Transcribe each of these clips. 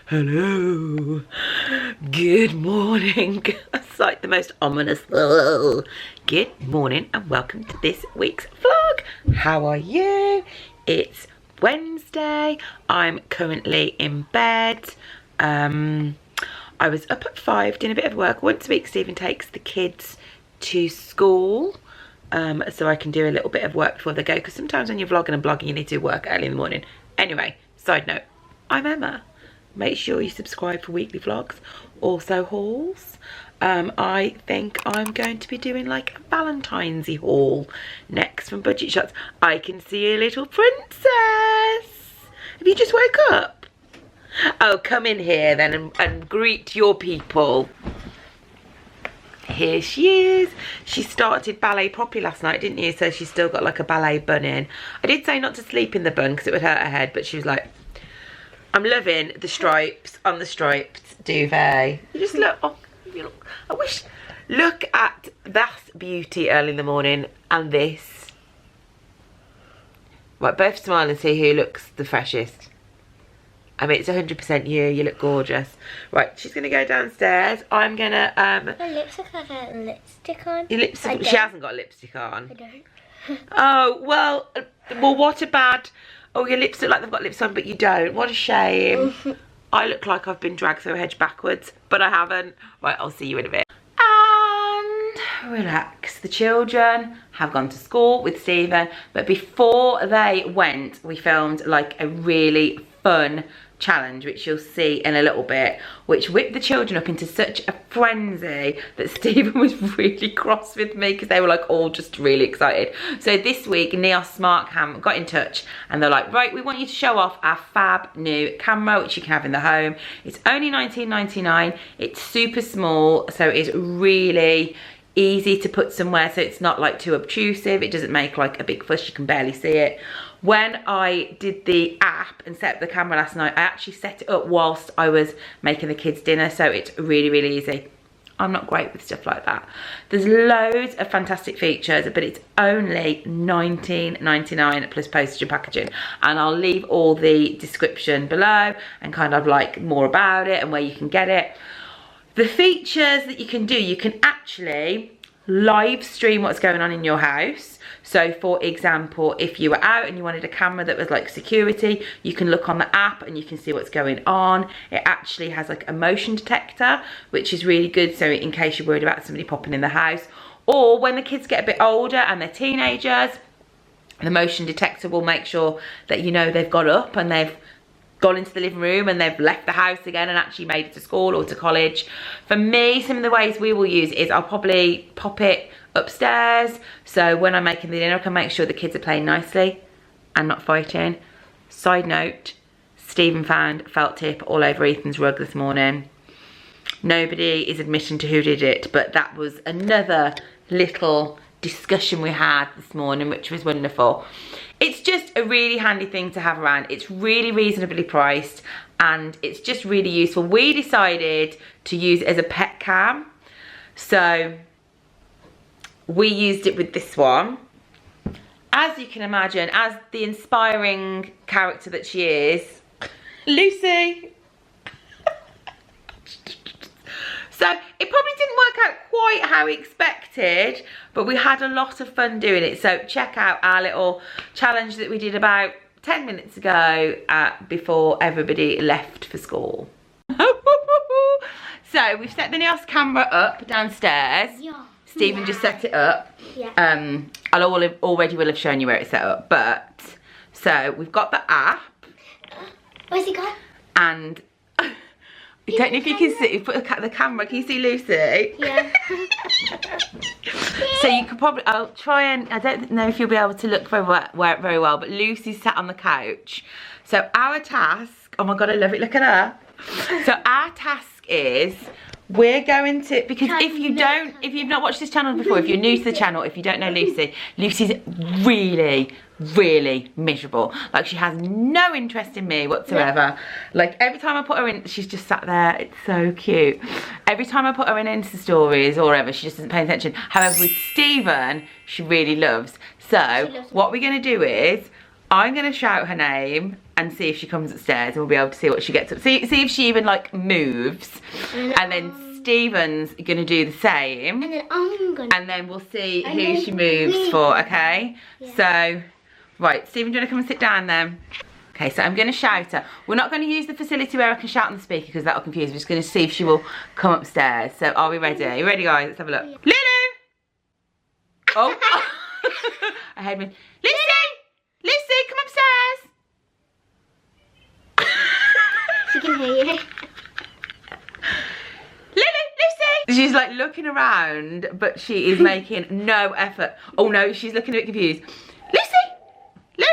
Hello. Good morning. It's like the most ominous. Hello. Good morning and welcome to this week's vlog. How are you? It's Wednesday. I'm currently in bed. I was up at 5 doing a bit of work. Once a week Stephen takes the kids to school. So I can do a little bit of work before they go, because sometimes when you're vlogging and blogging you need to work early in the morning. Anyway, side note, I'm Emma. Make sure you subscribe for weekly vlogs, also hauls. I think I'm going to be doing like a Valentine's-y haul next from Budget Shots. I can see a little princess. Have you just woke up? Oh, come in here then and greet your people. Here she is. She started ballet properly last night, didn't you? So she's still got like a ballet bun in. I did say not to sleep in the bun because it would hurt her head, but she was like, I'm loving the stripes on the striped duvet. You just look, oh, you look, I wish, look at that beauty early in the morning and this. Right, both smile and see who looks the freshest. I mean, it's 100% you. You look gorgeous. Right, she's going to go downstairs. I'm going to... My lips look like I have lipstick on. Your lipstick... She hasn't got lipstick on. I don't. Oh, well, what a bad... Oh, your lips look like they've got lips on, but you don't. What a shame. I look like I've been dragged through a hedge backwards, but I haven't. Right, I'll see you in a bit. And relax. The children have gone to school with Stephen, but before they went, we filmed like a really fun challenge, which you'll see in a little bit, which whipped the children up into such a frenzy that Stephen was really cross with me because they were like all just really excited. So this week Neos Smart Cam got in touch and they're like, right, we want you to show off our fab new camera which you can have in the home. It's only $19.99. It's super small, so it's really easy to put somewhere, so it's not like too obtrusive. It doesn't make like a big fuss, you can barely see it. When I did the app and set up the camera last night, I actually set it up whilst I was making the kids dinner, so it's really, really easy. I'm not great with stuff like that. There's loads of fantastic features, but it's only $19.99 plus postage and packaging. And I'll leave all the description below and kind of like more about it and where you can get it. The features that you can do, you can actually live stream what's going on in your house. So for example, if you were out and you wanted a camera that was like security, you can look on the app and you can see what's going on. It actually has like a motion detector, which is really good, so in case you're worried about somebody popping in the house. Or when the kids get a bit older and they're teenagers, the motion detector will make sure that you know they've got up and they've gone into the living room and they've left the house again and actually made it to school or to college. For me, some of the ways we will use is I'll probably pop it upstairs, so when I'm making the dinner I can make sure the kids are playing nicely and not fighting. Side note, Stephen found felt tip all over Ethan's rug this morning. Nobody is admitting to who did it, but that was another little discussion we had this morning, which was wonderful. It's just a really handy thing to have around. It's really reasonably priced and it's just really useful. We decided to use it as a pet cam, so we used it with this one. As you can imagine, as the inspiring character that she is, Lucy. So it probably didn't work out quite how we expected, but we had a lot of fun doing it. So check out our little challenge that we did about 10 minutes ago before everybody left for school. So we've set the Neos camera up downstairs. Yeah. Stephen just set it up. Yeah. I already will have shown you where it's set up, but so we've got the app. Where's he gone? And I don't know if you can see, put the camera, can you see Lucy? Yeah. So you could probably, I'll try and, I don't know if you'll be able to look very well, but Lucy's sat on the couch. So our task, oh my God, I love it, look at her. So our task is, we're going to, because if you've not watched this channel before, if you're new to the channel, if you don't know Lucy, Lucy's really, really miserable. Like, she has no interest in me whatsoever. Yeah. Like, every time I put her in, she's just sat there. It's so cute. Every time I put her in Insta stories or whatever, she just doesn't pay attention. However, with Stephen, she really loves. So what we're going to do is, I'm going to shout her name and see if she comes upstairs, and we'll be able to see what she gets up. See if she even like moves, and then Stephen's gonna do the same, And then I'm gonna. and then we'll see who she moves for. Okay. Yeah. So, right, Stephen, do you wanna come and sit down then? Okay, so I'm gonna shout her. We're not gonna use the facility where I can shout on the speaker because that'll confuse. We're just gonna see if she will come upstairs. So, are we ready? Are you ready, guys? Let's have a look. Yeah. Lulu! Oh, I heard me. Lucy, come upstairs. She can hear you. Lucy! She's like looking around, but she is making no effort. Oh no, she's looking a bit confused. Lulu!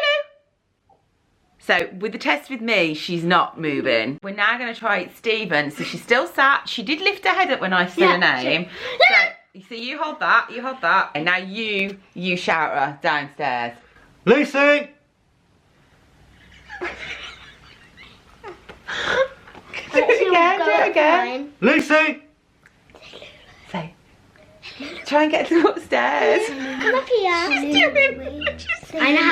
So with the test with me, she's not moving. We're now gonna try Stephen. So she's still sat. She did lift her head up when I said her name. So you hold that, and now you shout her downstairs. Lucy! Do it again. Lucy! Say, try and get to upstairs. Come up here.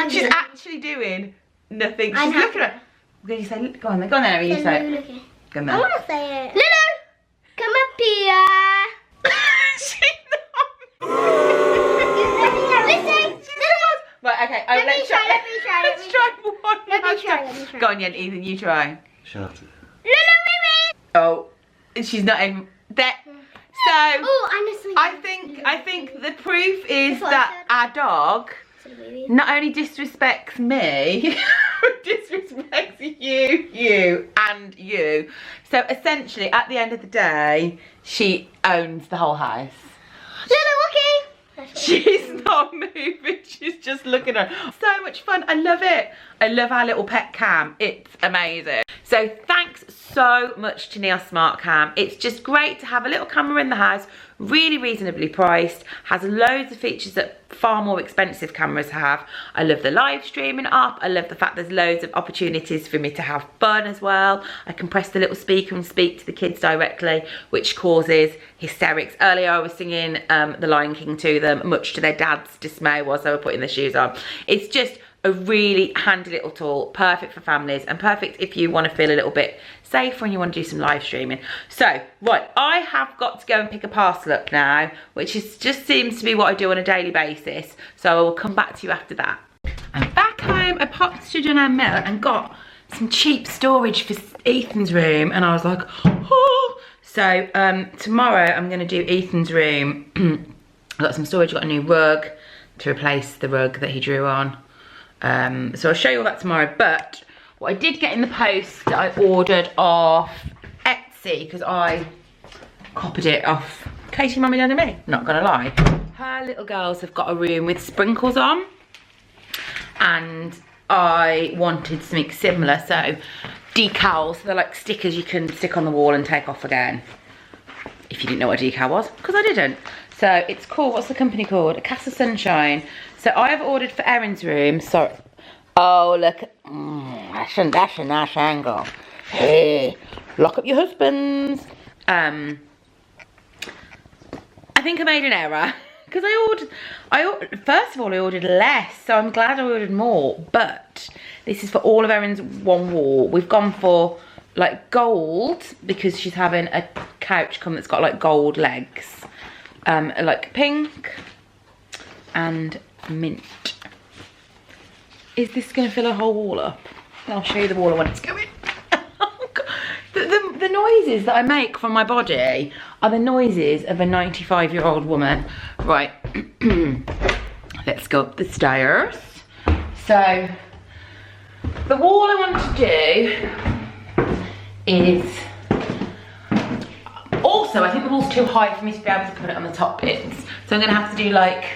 She's actually doing nothing. She's looking at her. Then you say, go on then, you say it. Go on then. I want to say it. Lulu! Come up here. She's not. Right, okay. Let me try. Let's try one. Go on, Ethan, you try. Shut up. Oh, she's not even there. So Oh, I think the proof is that our dog not only disrespects me, but disrespects you, and you. So essentially, at the end of the day, she owns the whole house. She's not moving, she's just looking at her. So much fun, I love it. I love our little pet cam, it's amazing. So thanks so much to Neos Smart Cam. It's just great to have a little camera in the house, really reasonably priced, has loads of features that far more expensive cameras have. I love the live streaming up. I love the fact there's loads of opportunities for me to have fun as well. I can press the little speaker and speak to the kids directly, which causes hysterics. Earlier I was singing The Lion King to them, much to their dad's dismay whilst they were putting the shoes on. It's just a really handy little tool, perfect for families and perfect if you want to feel a little bit safer when you want to do some live streaming. So, right, I have got to go and pick a parcel up now, which is just seems to be what I do on a daily basis. So I will come back to you after that. I'm back home. I popped to John and Mill and got some cheap storage for Ethan's room, and I was like, oh. So tomorrow I'm going to do Ethan's room. I've got some storage. I've got a new rug to replace the rug that he drew on. So I'll show you all that tomorrow. But what I did get in the post that I ordered off Etsy, because I copied it off Katie, Mummy, Dad and me, not gonna lie. Her little girls have got a room with sprinkles on, and I wanted something similar. So decals, they're like stickers you can stick on the wall and take off again. If you didn't know what a decal was, because I didn't. So it's called, what's the company called? Casa Sunshine. So I have ordered for Erin's room. Sorry. Oh, look. That's a nice angle. Hey, lock up your husbands. I think I made an error. Because first of all, I ordered less. So I'm glad I ordered more. But this is for all of Erin's one wall. We've gone for like gold, because she's having a couch come that's got like gold legs. Like pink and mint. Is this going to fill a whole wall up? I'll show you the wall when it's going. The noises that I make from my body are the noises of a 95-year-old woman. Right, let's go up the stairs. So, the wall I want to do is... Also, I think the wall's too high for me to be able to put it on the top bits. So I'm going to have to do like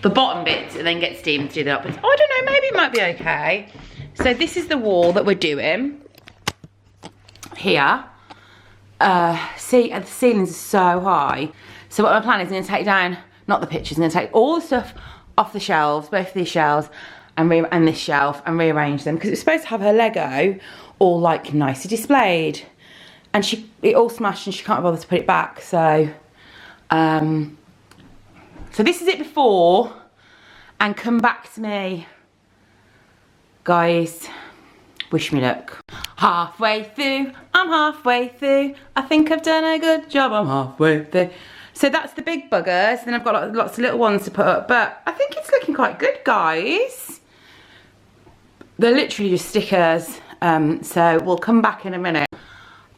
the bottom bits and then get Steam to do the top bits. Oh, I don't know, maybe it might be okay. So this is the wall that we're doing. Here. See, the ceilings are so high. So what my plan is, I'm going to take down, not the pictures, I'm going to take all the stuff off the shelves, both of these shelves, and this shelf, and rearrange them. Because it's supposed to have her Lego all like nicely displayed. And it all smashed and she can't bother to put it back. So, so this is it before, and come back to me, guys, Wish me luck. Halfway through, I'm halfway through. I think I've done a good job, I'm halfway through. So that's the big buggers. Then I've got lots of little ones to put up, but I think it's looking quite good, guys. They're literally just stickers, so we'll come back in a minute.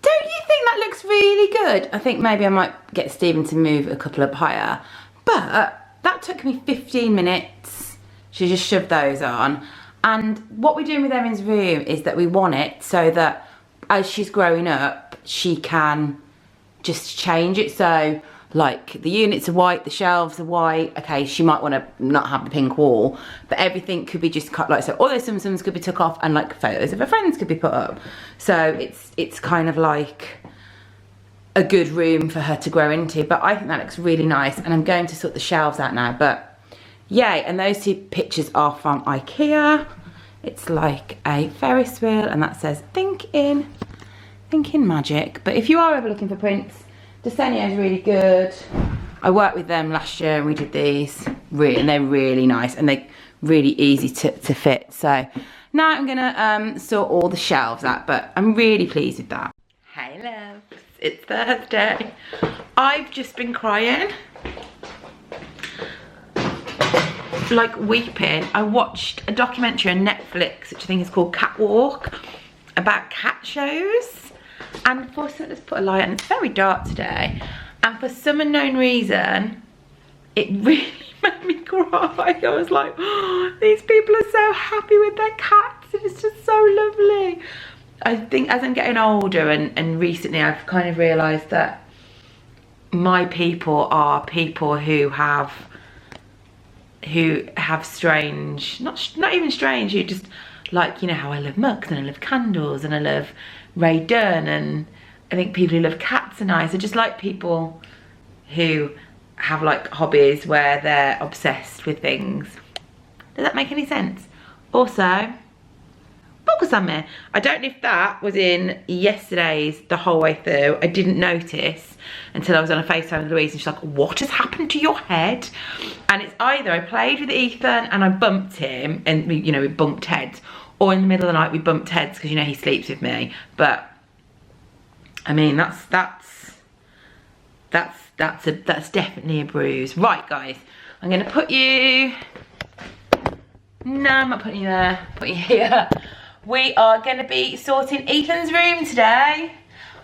Don't you think that looks really good? I think maybe I might get Stephen to move a couple up higher, but that took me 15 minutes to just shove those on. And what we're doing with Erin's room is that we want it so that as she's growing up, she can just change it. So like the units are white, the shelves are white. Okay, she might want to not have the pink wall, but everything could be just cut, like, so all those sums could be took off and like photos of her friends could be put up. So it's kind of like a good room for her to grow into. But I think that looks really nice, and I'm going to sort the shelves out now. But yay, and those two pictures are from IKEA. It's like a Ferris wheel, and that says think in magic. But if you are ever looking for prints, Desenio is really good. I worked with them last year and we did these, and they're really nice and they're really easy to fit. So now I'm gonna sort all the shelves out, but I'm really pleased with that. Hey love, it's Thursday. I've just been crying, like weeping. I watched a documentary on Netflix, which I think is called Catwalk, about cat shows. And for some, let's put a light on, it's very dark today. And for some unknown reason, it really made me cry. I was like, oh, these people are so happy with their cats. It's just so lovely. I think as I'm getting older and recently I've kind of realised that my people are people who have strange, not even strange, who just like, you know how I love mugs and I love candles and I love Ray Dunn, and I think people who love cats are nice. I just like people who have like hobbies where they're obsessed with things. Does that make any sense? Also, focus on me. I don't know if that was in yesterday's the whole way through. I didn't notice until I was on a FaceTime with Louise and she's like, what has happened to your head? And it's either I played with Ethan and I bumped him and we bumped heads, or in the middle of the night we bumped heads because, you know, he sleeps with me. But I mean, that's definitely a bruise. Right, guys, I'm gonna put you, no, I'm not putting you there, put you here. We are gonna be sorting Ethan's room today.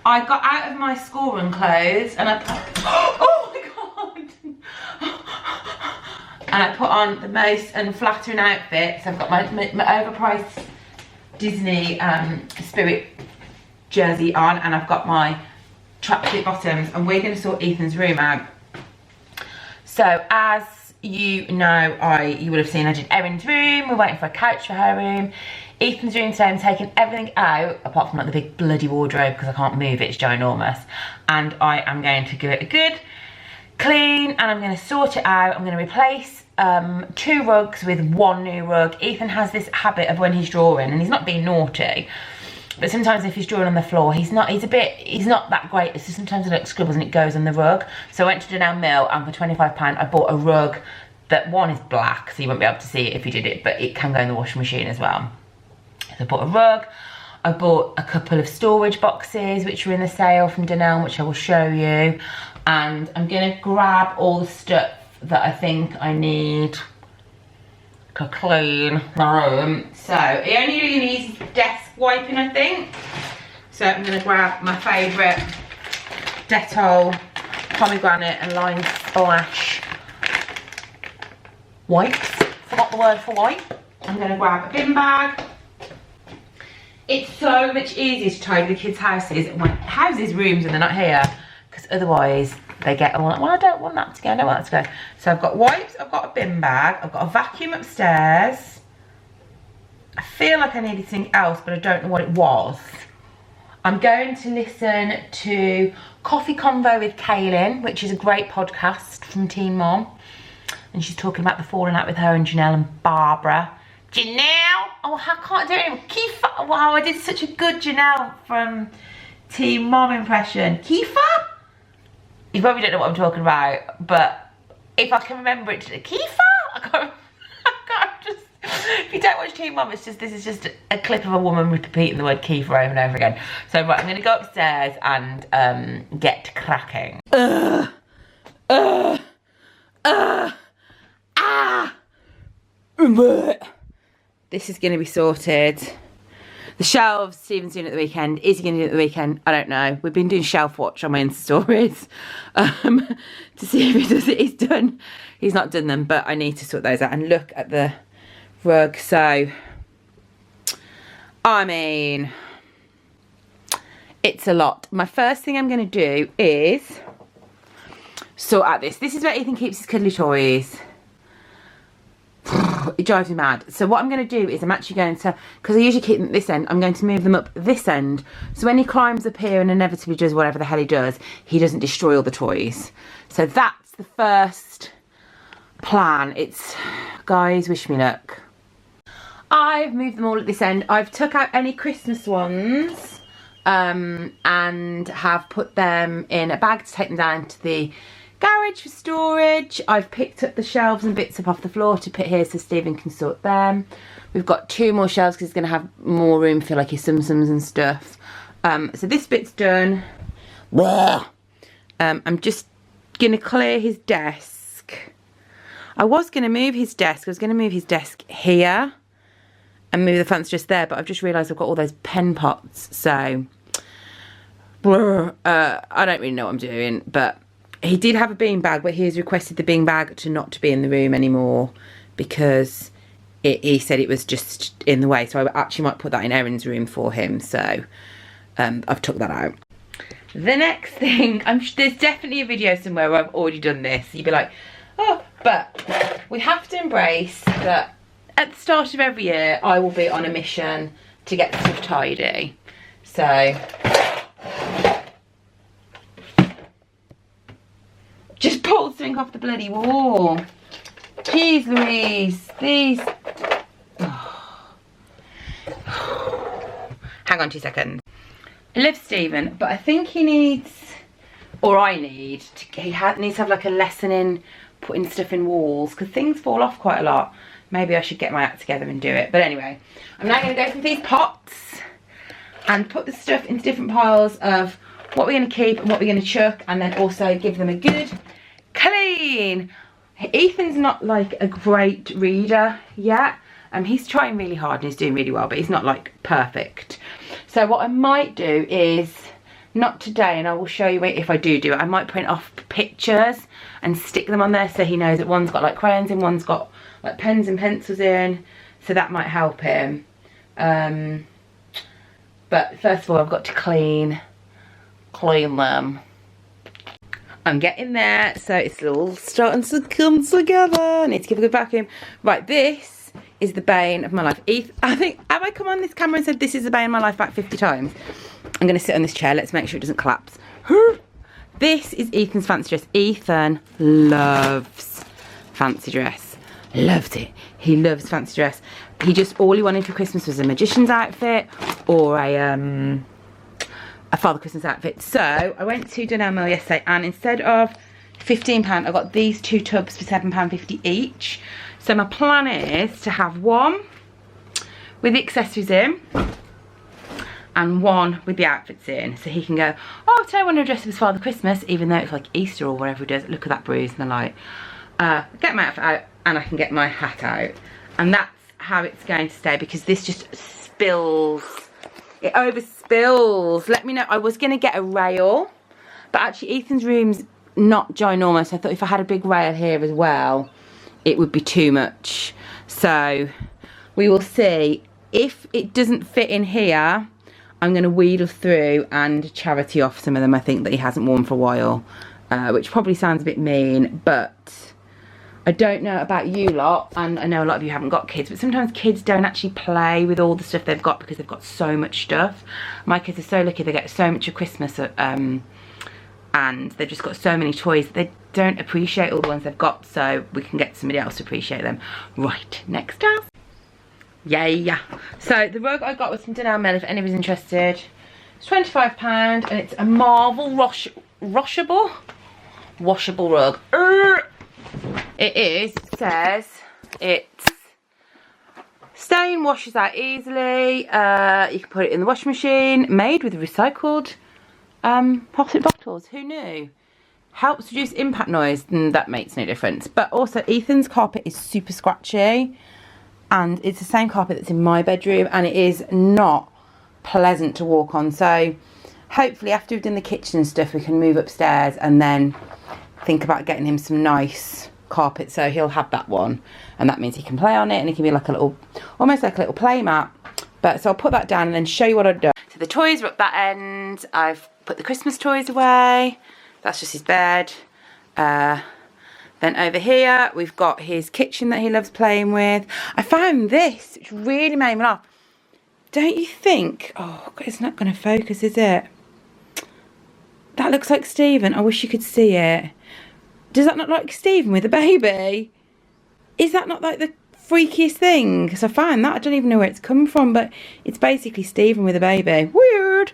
I got out of my school run clothes and I put, oh my God. And I put on the most unflattering outfits. I've got my overpriced Disney Spirit jersey on, and I've got my tracksuit bottoms, and we're going to sort Ethan's room out. So as you know, you would have seen I did Erin's room. We're waiting for a couch for her room. Ethan's room today, I'm taking everything out apart from like the big bloody wardrobe because I can't move it, it's ginormous. And I am going to give it a good clean and I'm going to sort it out. I'm going to replace 2 rugs with 1 new rug. Ethan has this habit of when he's drawing, and he's not being naughty, but sometimes if he's drawing on the floor, he's not that great. It's just sometimes it looks scribbles and it goes on the rug. So I went to Dunelm Mill and for £25 I bought a rug that, one, is black, so you won't be able to see it if you did it, but it can go in the washing machine as well. So I bought a rug. I bought a couple of storage boxes which were in the sale from Dunelm, which I will show you. And I'm gonna grab all the stuff that I think I need to clean my room. So it only really needs desk wiping, I think. So I'm gonna grab my favourite Dettol pomegranate and lime splash wipes. Forgot the word for wipe. I'm gonna grab a bin bag. It's so much easier to tidy the kids' houses, rooms when they're not here, because otherwise they get all like, well, I don't want that to go, I don't want that to go. So I've got wipes, I've got a bin bag, I've got a vacuum upstairs. I feel like I needed something else, but I don't know what it was. I'm going to listen to Coffee Convo with Kaylin, which is a great podcast from Teen Mom. And she's talking about the falling out with her and Janelle and Barbara. Janelle! Oh, I can't do it anymore. Kiefer! Wow, I did such a good Janelle from Teen Mom impression. Kiefer? You probably don't know what I'm talking about, but if I can remember it, Kiefer? I can't just, If you don't watch Teen Mum, this is just a clip of a woman repeating the word Kiefer over and over again. So right, I'm going to go upstairs and get cracking. This is going to be sorted. The shelves, Stephen's doing it at the weekend. Is he going to do it at the weekend? I don't know. We've been doing shelf watch on my Insta stories to see if he does it. He's done. He's not done them, but I need to sort those out. And look at the rug. So, I mean, it's a lot. My first thing I'm going to do is sort out this. This is where Ethan keeps his cuddly toys. It drives me mad. So what I'm going to do is I'm actually going to, because I usually keep them at this end, I'm going to move them up this end. So when he climbs up here and inevitably does whatever the hell he does, he doesn't destroy all the toys. So that's the first plan. It's, guys, wish me luck. I've moved them all at this end. I've took out any Christmas ones and have put them in a bag to take them down to the garage for storage. I've picked up the shelves and bits up off the floor to put here so Stephen can sort them. We've got 2 more shelves because he's going to have more room for like his sums and stuff. So this bit's done. I'm just going to clear his desk. I was going to move his desk. I was going to move his desk here and move the fancy just there, but I've just realised I've got all those pen pots. So I don't really know what I'm doing, but he did have a bean bag, but he has requested the bean bag to not to be in the room anymore because he said it was just in the way. So I actually might put that in Erin's room for him. So I've took that out. The next thing, there's definitely a video somewhere where I've already done this. You'd be like, oh, but we have to embrace that at the start of every year, I will be on a mission to get stuff tidy. So just pulled something off the bloody wall. Jeez Louise, these. Oh. Hang on 2 seconds. I love Stephen, but I think he needs, or I need, he needs to have like a lesson in putting stuff in walls because things fall off quite a lot. Maybe I should get my act together and do it. But anyway, I'm now going to go through these pots and put the stuff into different piles of what we're going to keep and what we're going to chuck, and then also give them a good clean. Ethan's not like a great reader yet. He's trying really hard and he's doing really well, but he's not like perfect. So what I might do is, not today, and I will show you if I do it, I might print off pictures and stick them on there so he knows that one's got like crayons in, one's got like pens and pencils in, so that might help him. But first of all, I've got to clean them. I'm getting there, so it's all starting to come together. I need to give a good vacuum. Right, this is the bane of my life. I think, have I come on this camera and said this is the bane of my life about 50 times? I'm going to sit on this chair. Let's make sure it doesn't collapse. This is Ethan's fancy dress. Ethan loves fancy dress. Loves it. He loves fancy dress. All he wanted for Christmas was a magician's outfit or a Father Christmas outfit. So I went to Dunelm Mill yesterday, and instead of £15, I got these 2 tubs for £7.50 each. So my plan is to have one with the accessories in and one with the outfits in, so he can go, oh, today I want to dress up as Father Christmas, even though it's like Easter or whatever he does. Look at that bruise in the light. Get my outfit out and I can get my hat out, and that's how it's going to stay, because this just spills. It overspills. Let me know. I was going to get a rail, but actually Ethan's room's not ginormous. I thought if I had a big rail here as well, it would be too much. So we will see. If it doesn't fit in here, I'm going to wheedle through and charity off some of them I think that he hasn't worn for a while, which probably sounds a bit mean, but I don't know about you lot, and I know a lot of you haven't got kids, but sometimes kids don't actually play with all the stuff they've got because they've got so much stuff. My kids are so lucky, they get so much at Christmas, and they've just got so many toys. They don't appreciate all the ones they've got, so we can get somebody else to appreciate them. Right, next house. Yeah. So the rug I got was from Dunelm Mill, if anybody's interested. It's £25 and it's a marble washable rug. It says it's Stain washes out easily. You can put it in the washing machine. Made with recycled plastic bottles. Who knew? Helps reduce impact noise, and that makes no difference. But also Ethan's carpet is super scratchy, and it's the same carpet that's in my bedroom, and it is not pleasant to walk on. So hopefully after we've done the kitchen and stuff, we can move upstairs and then think about getting him some nice carpet, so he'll have that one, and that means he can play on it, and it can be like a little, almost like a little play mat. But so I'll put that down and then show you what I've done. So the toys are up that end. I've put the Christmas toys away. That's just his bed. Then over here we've got his kitchen that he loves playing with. I found this, which really made me laugh. Don't you think? Oh God, it's not going to focus, is it? That looks like Stephen. I wish you could see it. Does that not look like Stephen with a baby? Is that not like the freakiest thing? Because I find that, I don't even know where it's come from, but it's basically Stephen with a baby. Weird.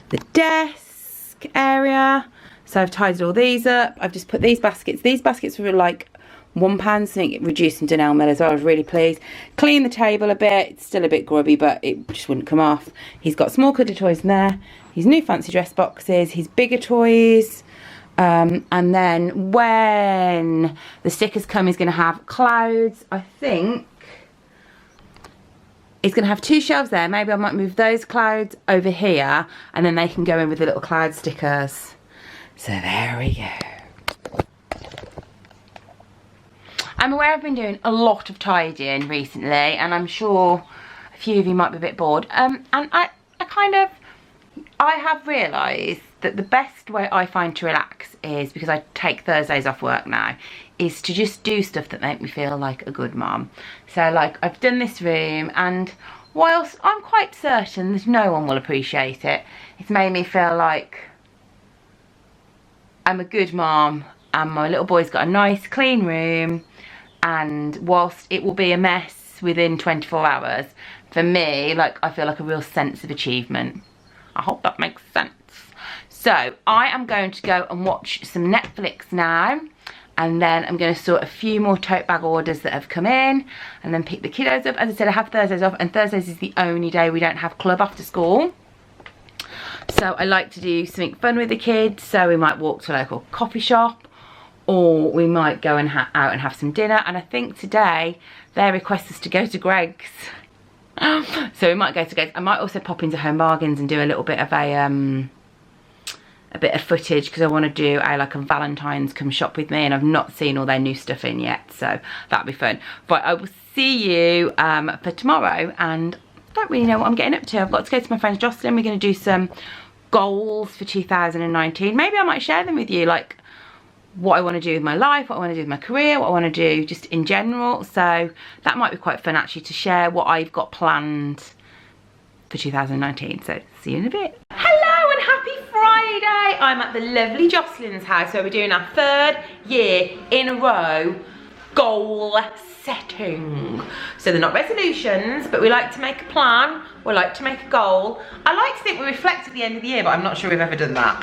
The desk area. So I've tidied all these up. I've just put these baskets. These baskets were like £1, something reduced in Dunelm Mill as well. I was really pleased. Clean the table a bit. It's still a bit grubby, but it just wouldn't come off. He's got small cuddly toys in there. His new fancy dress boxes. His bigger toys. And then when the stickers come, he's going to have clouds. I think he's going to have 2 shelves there. Maybe I might move those clouds over here, and then they can go in with the little cloud stickers. So there we go. I'm aware I've been doing a lot of tidying recently, and I'm sure a few of you might be a bit bored. And I have realised that the best way I find to relax is, because I take Thursdays off work now, is to just do stuff that make me feel like a good mum. So like I've done this room, and whilst I'm quite certain that no one will appreciate it, it's made me feel like I'm a good mom, and my little boy's got a nice clean room, and whilst it will be a mess within 24 hours, for me, like, I feel like a real sense of achievement. I hope that makes sense. So I am going to go and watch some Netflix now, and then I'm going to sort a few more tote bag orders that have come in, and then pick the kiddos up. As I said, I have Thursdays off, and Thursdays is the only day we don't have club after school. So I like to do something fun with the kids, so we might walk to a local coffee shop, or we might go and out and have some dinner. And I think today their request is to go to Greg's. So we might go to Greg's. I might also pop into Home Bargains and do a little bit of a bit of footage, because I want to do like a Valentine's come shop with me, and I've not seen all their new stuff in yet, so that'll be fun. But I will see you for tomorrow, and don't really know what I'm getting up to. I've got to go to my friend Jocelyn. We're going to do some goals for 2019. Maybe I might share them with you, like what I want to do with my life, what I want to do with my career, what I want to do just in general. So that might be quite fun actually, to share what I've got planned for 2019. So see you in a bit. Hello and happy Friday. I'm at the lovely Jocelyn's house, where we're doing our 3rd year in a row goal setting. So they're not resolutions, but we like to make a plan, we like to make a goal. I like to think we reflect at the end of the year, but I'm not sure we've ever done that.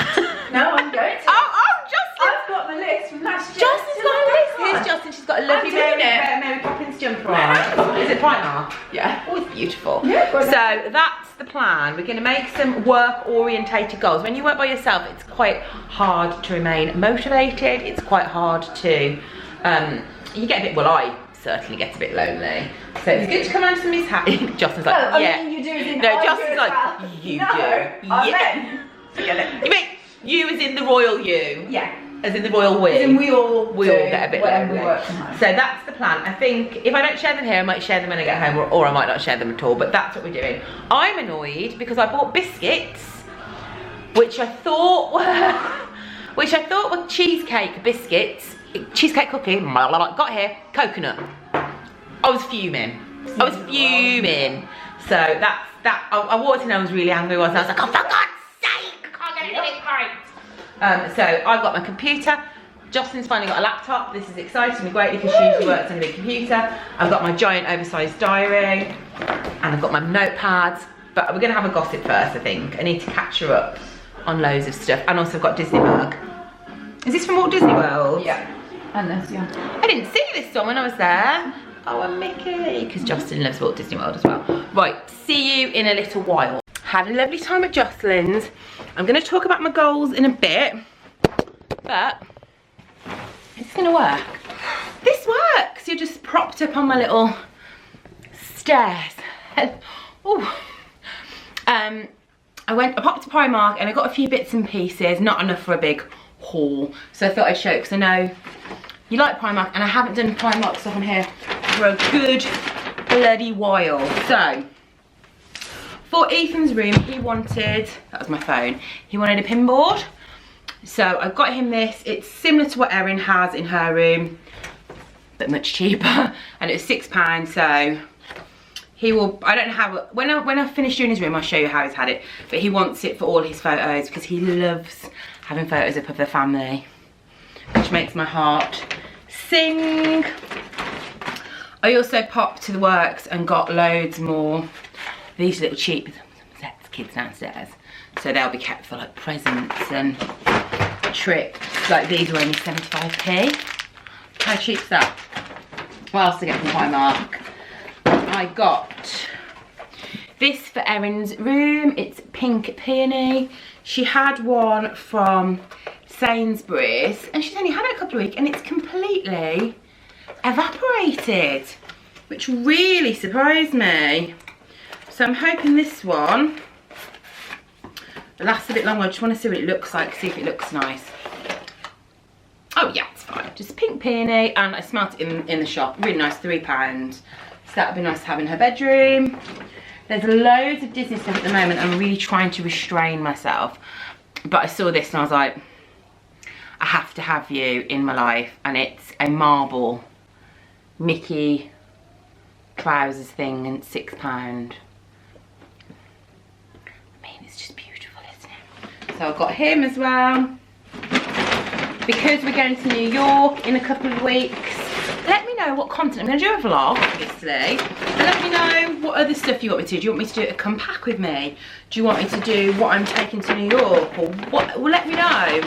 No, I'm going to. Oh, Jocelyn! I've got the list from last year. Jocelyn's got a list. Here's Jocelyn, she's got a lovely Mary Poppins jumper on. Is it Primark? Yeah. Oh, it's beautiful. Yeah, so that's the plan. We're going to make some work-orientated goals. When you work by yourself, it's quite hard to remain motivated. It's quite hard to, you get a bit, well, I certainly get a bit lonely. So it's good to come on to somebody's house. Jocelyn's like, oh, yeah. I mean, you do as in no, I Jocelyn's do like, well. you No, do. I Yeah. You mean you as in the royal you? Yeah. As in the royal we? As in we all get a bit lonely. we work from home. So that's the plan. I think if I don't share them here, I might share them when I get home, or I might not share them at all, but that's what we're doing. I'm annoyed because I bought biscuits, which I thought were cheesecake biscuits, cheesecake cookie, got here, coconut. I was fuming. I was fuming. So that's that. I walked in and I was really angry, wasn't I? I was like, oh, for God's sake, I can't get anything right. So I've got my computer. Jocelyn's finally got a laptop. This is exciting me greatly because she usually works on a big computer. I've got my giant oversized diary, and I've got my notepads. But we're gonna have a gossip first, I think. I need to catch her up on loads of stuff. And also I've got Disney mug. Is this from Walt Disney World? Yeah. And this, yeah. I didn't see this one when I was there. Oh, and Mickey, because Jocelyn loves Walt Disney World as well. Right, see you in a little while. Had a lovely time at Jocelyn's. I'm going to talk about my goals in a bit, but it's going to work. This works. You're just propped up on my little stairs. Oh. I popped to Primark and I got a few bits and pieces, not enough for a big haul. So I thought I'd show it because I know you like Primark and I haven't done Primark stuff on here for a good bloody while. So, for Ethan's room, he wanted, that was my phone, he wanted a pin board. So I got him this. It's similar to what Erin has in her room, but much cheaper. And it was £6, so he will, I don't know how, when I finish doing his room, I'll show you how he's had it. But he wants it for all his photos because he loves having photos up of the family, which makes my heart sing. I also popped to the works and got loads more, these little cheap sets, kids downstairs. So they'll be kept for like presents and trips. Like these were only 75p. How cheap's that? What else did I get from Primark? I got this for Erin's room. It's pink peony. She had one from Sainsbury's and she's only had it a couple of weeks and it's completely evaporated, which really surprised me. So I'm hoping this one lasts a bit longer. I just want to see what it looks like, see if it looks nice. Oh yeah, it's fine. Just pink peony, and I smelt it in the shop. Really nice, £3. So that would be nice to have in her bedroom. There's loads of Disney stuff at the moment. I'm really trying to restrain myself. But I saw this and I was like, I have to have you in my life. And it's a marble Mickey trousers thing and £6. I mean, it's just beautiful, isn't it? So I've got him as well. Because we're going to New York in a couple of weeks, let me know what content. I'm going to do a vlog, obviously. And let me know what other stuff you want me to do. Do you want me to do a come back with me? Do you want me to do what I'm taking to New York? Or what? Well, let me know.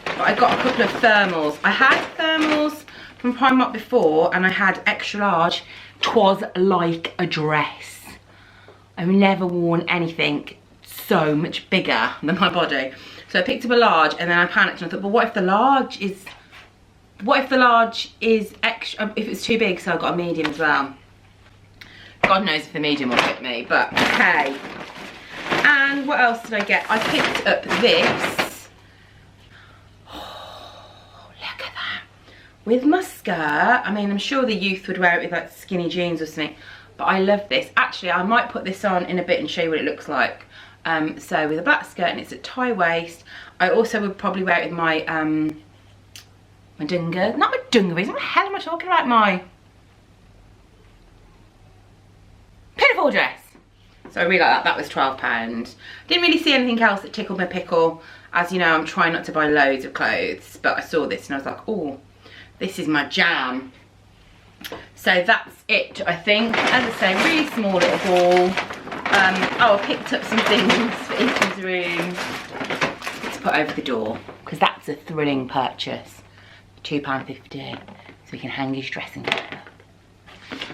But I got a couple of thermals. I had thermals from Primark before, and I had extra large. 'Twas like a dress. I've never worn anything so much bigger than my body. So I picked up a large and then I panicked and I thought, but what if the large is extra, if it's too big? So I got a medium as well. God knows if the medium will fit me, but okay. And what else did I get? I picked up this. Oh, look at that. With my skirt. I mean, I'm sure the youth would wear it with like skinny jeans or something, but I love this. Actually, I might put this on in a bit and show you what it looks like. So with a black skirt and it's a tie waist. I also would probably wear it with my my dungarees. Not my dungarees, what the hell am I talking about? My pinafore dress. So I really like that. That was £12. Didn't really see anything else that tickled my pickle. As you know, I'm trying not to buy loads of clothes, but I saw this and I was like, oh, this is my jam. So that's it, I think. As I say, really small little haul. Oh, I picked up some things for Ethan's room to put over the door, because that's a thrilling purchase. £2.50, so we can hang his dressing gown up.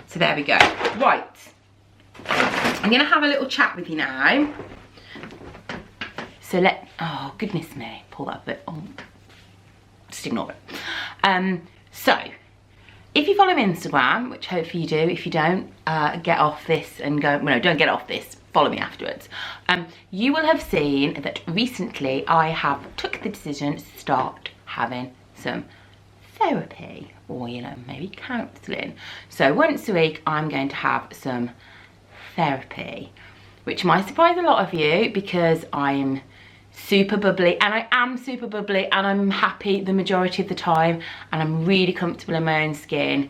So there we go. Right, I'm going to have a little chat with you now. So oh goodness me, pull that a bit. Oh, just ignore it. So, if you follow me on Instagram, which hopefully you do, if you don't, get off this and go, well, no, don't get off this, follow me afterwards. You will have seen that recently I have took the decision to start having some therapy, or, you know, maybe counselling. So once a week, I'm going to have some therapy, which might surprise a lot of you because I'm super bubbly, and I am super bubbly, and I'm happy the majority of the time, and I'm really comfortable in my own skin.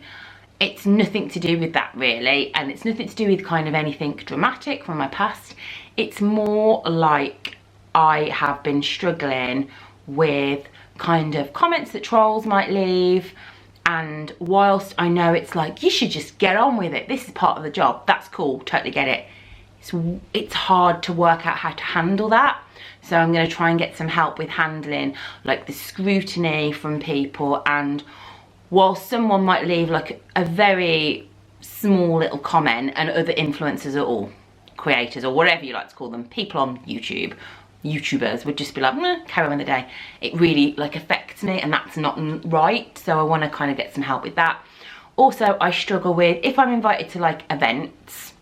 It's nothing to do with that really, and it's nothing to do with kind of anything dramatic from my past. It's more like I have been struggling with kind of comments that trolls might leave, and whilst I know it's like, you should just get on with it, this is part of the job, that's cool, totally get it. It's hard to work out how to handle that. So I'm going to try and get some help with handling like the scrutiny from people and while someone might leave like a very small little comment, and other influencers or creators or whatever you like to call them, people on YouTubers would just be like, carry on with the day. It really like affects me, and that's not right. So I want to kind of get some help with that. Also, I struggle with, if I'm invited to like events,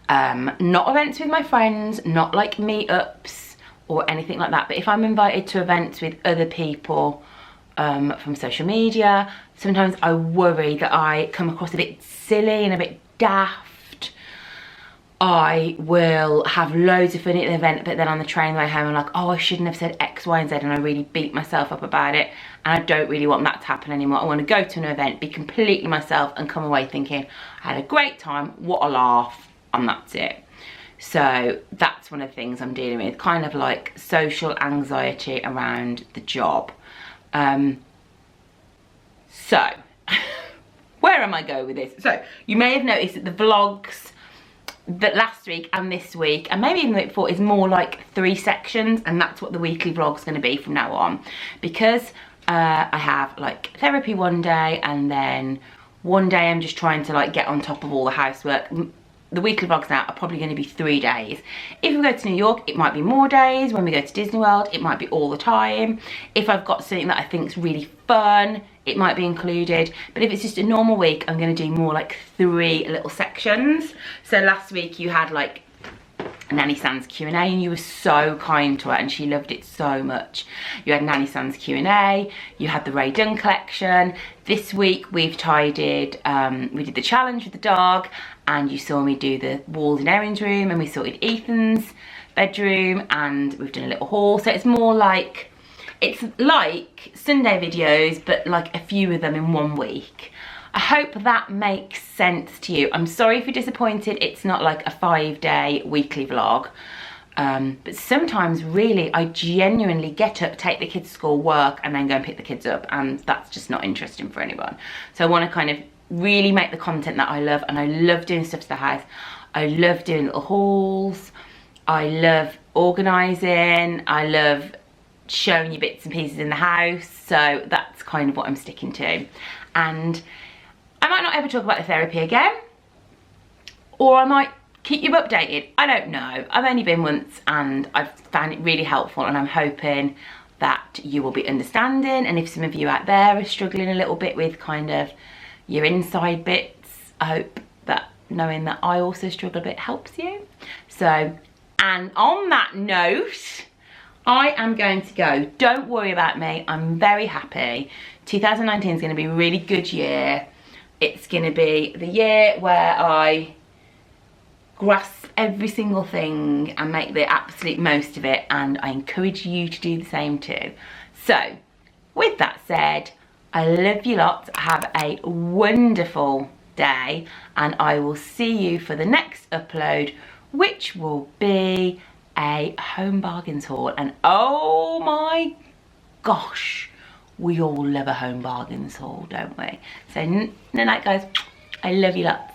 not events with my friends, not like meetups or anything like that, but if I'm invited to events with other people from social media, sometimes I worry that I come across a bit silly and a bit daft. I will have loads of fun at the event, but then on the train ride home I'm like, oh, I shouldn't have said X, Y and Z, and I really beat myself up about it, and I don't really want that to happen anymore. I want to go to an event, be completely myself, and come away thinking I had a great time, what a laugh, and that's it. So that's one of the things I'm dealing with, kind of like social anxiety around the job. So where am I going with this? So you may have noticed that the vlogs that last week and this week, and maybe even the week before, is more like 3 sections, and that's what the weekly vlog's going to be from now on, because I have like therapy one day, and then one day I'm just trying to like get on top of all the housework. The weekly vlogs now are probably going to be 3 days. If we go to New York, it might be more days. When we go to Disney World, it might be all the time. If I've got something that I think is really fun, it might be included. But if it's just a normal week, I'm going to do more like 3 little sections. So last week you had like Nanny San's Q&A, and you were so kind to her and she loved it so much. You had Nanny San's Q&A, you had the Ray Dunn collection. This week we've tidied, we did the challenge with the dog, and you saw me do the walls and Erin's room, and we sorted Ethan's bedroom, and we've done a little haul. So it's more like, it's like Sunday videos, but like a few of them in one week. I hope that makes sense to you. I'm sorry if you're disappointed it's not like a 5-day weekly vlog. But sometimes really I genuinely get up, take the kids to school, work, and then go and pick the kids up, and that's just not interesting for anyone. So I want to kind of really make the content that I love, and I love doing stuff to the house. I love doing little hauls. I love organising. I love showing you bits and pieces in the house. So that's kind of what I'm sticking to. And I might not ever talk about the therapy again, or I might keep you updated. I don't know. I've only been once, and I've found it really helpful, and I'm hoping that you will be understanding. And if some of you out there are struggling a little bit with kind of your inside bits, I hope that knowing that I also struggle a bit helps you. So, and on that note, I am going to go. Don't worry about me. I'm very happy. 2019 is going to be a really good year. It's going to be the year where I grasp every single thing and make the absolute most of it, and I encourage you to do the same too. So, with that said, I love you lots. Have a wonderful day, and I will see you for the next upload, which will be a home bargains haul. And oh my gosh, we all love a home bargains haul, don't we? So, night guys, I love you lots.